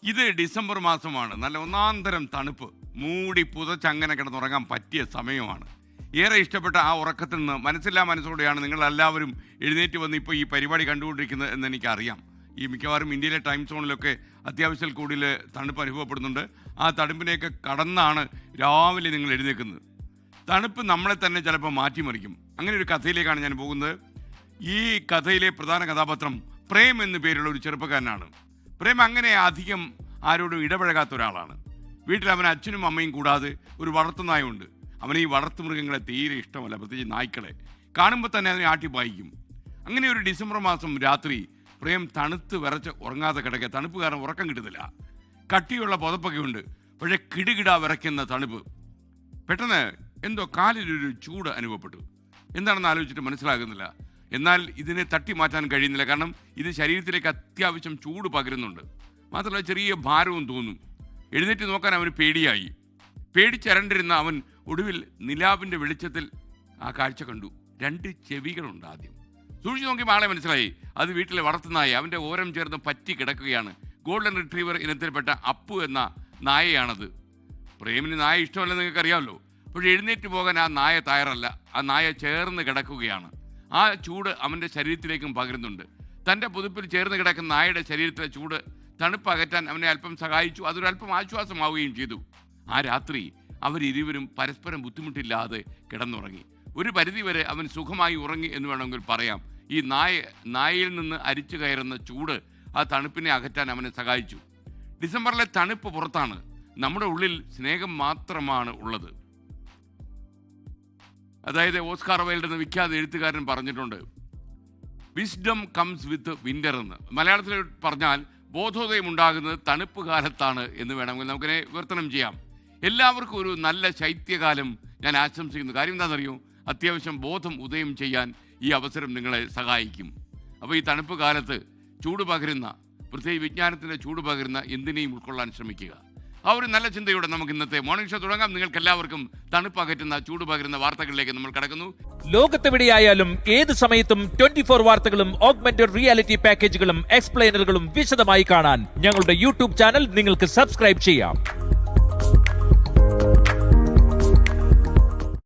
ഇത് ഡിസംബർ മാസമാണ്. നല്ല ഒന്നാന്തരം തണുപ്പ്. മൂടി പുതച്ചങ്ങനെ കിടന്നുറങ്ങാൻ പറ്റിയ സമയമാണ്. ഏറെ ഇഷ്ടപ്പെട്ട ആ ഉറക്കത്തിൽ നിന്ന് മനസ്സില്ലാ മനസ്സോടെയാണ് നിങ്ങളെല്ലാവരും എഴുന്നേറ്റ് വന്ന് ഇപ്പോൾ ഈ പരിപാടി കണ്ടുകൊണ്ടിരിക്കുന്നത് എന്ന് എനിക്കറിയാം. ഈ മിക്കവാറും ഇന്ത്യയിലെ ടൈം സോണിലൊക്കെ അത്യാവശ്യം കൂടുതൽ തണുപ്പ് അനുഭവപ്പെടുന്നുണ്ട്. ആ തണുപ്പിനെയൊക്കെ കടന്നാണ് രാവിലെ നിങ്ങൾ എഴുന്നേൽക്കുന്നത്. തണുപ്പ് നമ്മളെ തന്നെ ചിലപ്പോൾ മാറ്റിമറിക്കും. അങ്ങനെ ഒരു കഥയിലേക്കാണ് ഞാൻ പോകുന്നത്. ഈ കഥയിലെ പ്രധാന കഥാപാത്രം പ്രേം എന്നു പേരുള്ള ഒരു ചെറുപ്പക്കാരനാണ്. പ്രേം അങ്ങനെ അധികം ആരോടും ഇടപഴകാത്ത ഒരാളാണ്. വീട്ടിൽ അവൻ അച്ഛനും അമ്മയും കൂടാതെ ഒരു വളർത്തുനായുണ്ട്. അവന് ഈ വളർത്തുമൃഗങ്ങളെ തീരെ ഇഷ്ടമല്ല, പ്രത്യേകിച്ച് നായ്ക്കളെ. കാണുമ്പോൾ തന്നെ അതിനെ ആട്ടിപ്പായിക്കും. അങ്ങനെ ഒരു ഡിസംബർ മാസം രാത്രി പ്രേം തണുത്ത് വിറച്ച് ഉറങ്ങാതെ കിടക്കുക. തണുപ്പ് കാരണം ഉറക്കം കിട്ടുന്നില്ല. കട്ടിയുള്ള പുതപ്പൊക്കെ ഉണ്ട്, പക്ഷേ കിടുകിട വിറയ്ക്കുന്ന തണുപ്പ്. പെട്ടെന്ന് എന്തോ കാലിലൊരു ചൂട് അനുഭവപ്പെട്ടു. എന്താണെന്ന് ആലോചിച്ചിട്ട് മനസ്സിലാകുന്നില്ല. എന്നാൽ ഇതിനെ തട്ടി മാറ്റാൻ കഴിയുന്നില്ല. കാരണം ഇത് ശരീരത്തിലേക്ക് അത്യാവശ്യം ചൂട് പകരുന്നുണ്ട്. മാത്രമല്ല ചെറിയ ഭാരവും തോന്നും. എഴുന്നേറ്റ് നോക്കാൻ അവന് പേടിയായി. പേടിച്ചരണ്ടിരുന്ന അവൻ ഒടുവിൽ നിലാവിൻ്റെ വെളിച്ചത്തിൽ ആ കാഴ്ച കണ്ടു. 2 ചെവികളുണ്ട്. ആദ്യം സൂക്ഷിച്ചു നോക്കിയപ്പോൾ ആളെ മനസ്സിലായി. അത് വീട്ടിലെ വളർത്തുനായ. അവൻ്റെ ഓരം ചേർന്ന് പറ്റി കിടക്കുകയാണ്. ഗോൾഡൻ റിട്രീവർ ഇനത്തിൽപ്പെട്ട അപ്പു എന്ന നായയാണത്. പ്രേമിന് നായ ഇഷ്ടമല്ലെന്ന് നിങ്ങൾക്ക് അറിയാമല്ലോ. പക്ഷേ എഴുന്നേറ്റ് പോകാൻ ആ നായ തയ്യാറല്ല. ആ നായ ചേർന്ന് കിടക്കുകയാണ്. ആ ചൂട് അവൻ്റെ ശരീരത്തിലേക്കും പകരുന്നുണ്ട്. തൻ്റെ പുതുപ്പിൽ ചേർന്ന് കിടക്കുന്ന നായയുടെ ശരീരത്തിലെ ചൂട് തണുപ്പ് അകറ്റാൻ അവനെ അല്പം സഹായിച്ചു. അതൊരല്പം ആശ്വാസമാവുകയും ചെയ്തു. ആ രാത്രി അവരിരുവരും പരസ്പരം ബുദ്ധിമുട്ടില്ലാതെ കിടന്നുറങ്ങി. ഒരു പരിധിവരെ അവൻ സുഖമായി ഉറങ്ങി എന്ന് വേണമെങ്കിൽ പറയാം. ഈ നായയിൽ നിന്ന് അരിച്ചു കയറുന്ന ചൂട് ആ തണുപ്പിനെ അകറ്റാൻ അവനെ സഹായിച്ചു. ഡിസംബറിലെ തണുപ്പ് പുറത്താണ്. നമ്മുടെ ഉള്ളിൽ സ്നേഹം മാത്രമാണ് ഉള്ളത്. അതായത് ഓസ്കാർ വൈൽഡ് എന്ന വിഖ്യാത എഴുത്തുകാരൻ പറഞ്ഞിട്ടുണ്ട്, വിസ്ഡം കംസ് വിത്ത് വിൻ്റർ എന്ന്. മലയാളത്തിൽ പറഞ്ഞാൽ ബോധോദയം ഉണ്ടാകുന്നത് തണുപ്പ് കാലത്താണ് എന്ന് വേണമെങ്കിൽ നമുക്കിനെ വിവർത്തനം ചെയ്യാം. എല്ലാവർക്കും ഒരു നല്ല ശൈത്യകാലം ഞാൻ ആശംസിക്കുന്നു. കാര്യം എന്താണെന്നറിയോ? അത്യാവശ്യം ബോധം ഉദയം ചെയ്യാൻ ഈ അവസരം നിങ്ങളെ സഹായിക്കും. അപ്പോൾ ഈ തണുപ്പ് കാലത്ത് ചൂട് പകരുന്ന, പ്രത്യേകിച്ച് വിജ്ഞാനത്തിൻ്റെ ചൂട് പകരുന്ന എന്തിനേയും ഉൾക്കൊള്ളാൻ ശ്രമിക്കുക. ആ ഒരു നല്ല ചിന്തയോടെ നമുക്ക് ഇന്നത്തെ മോർണിംഗ് ഷോ തുടങ്ങാം. നിങ്ങൾക്ക് എല്ലാവർക്കും തണുപ്പ് അകറ്റുന്ന, ചൂട് പകരുന്ന വാർത്തകളിലേക്ക് നമ്മൾ കടക്കുന്നു. ലോകത്തെവിടെയായാലും ഏത് സമയത്തും 24 വാർത്തകളും ഓഗ്മെന്റഡ് റിയാലിറ്റി പാക്കേജുകളും എക്സ്പ്ലെയിനറുകളും വിശദമായി കാണാൻ ഞങ്ങളുടെ യൂട്യൂബ് ചാനൽ നിങ്ങൾക്ക് സബ്സ്ക്രൈബ് ചെയ്യാം.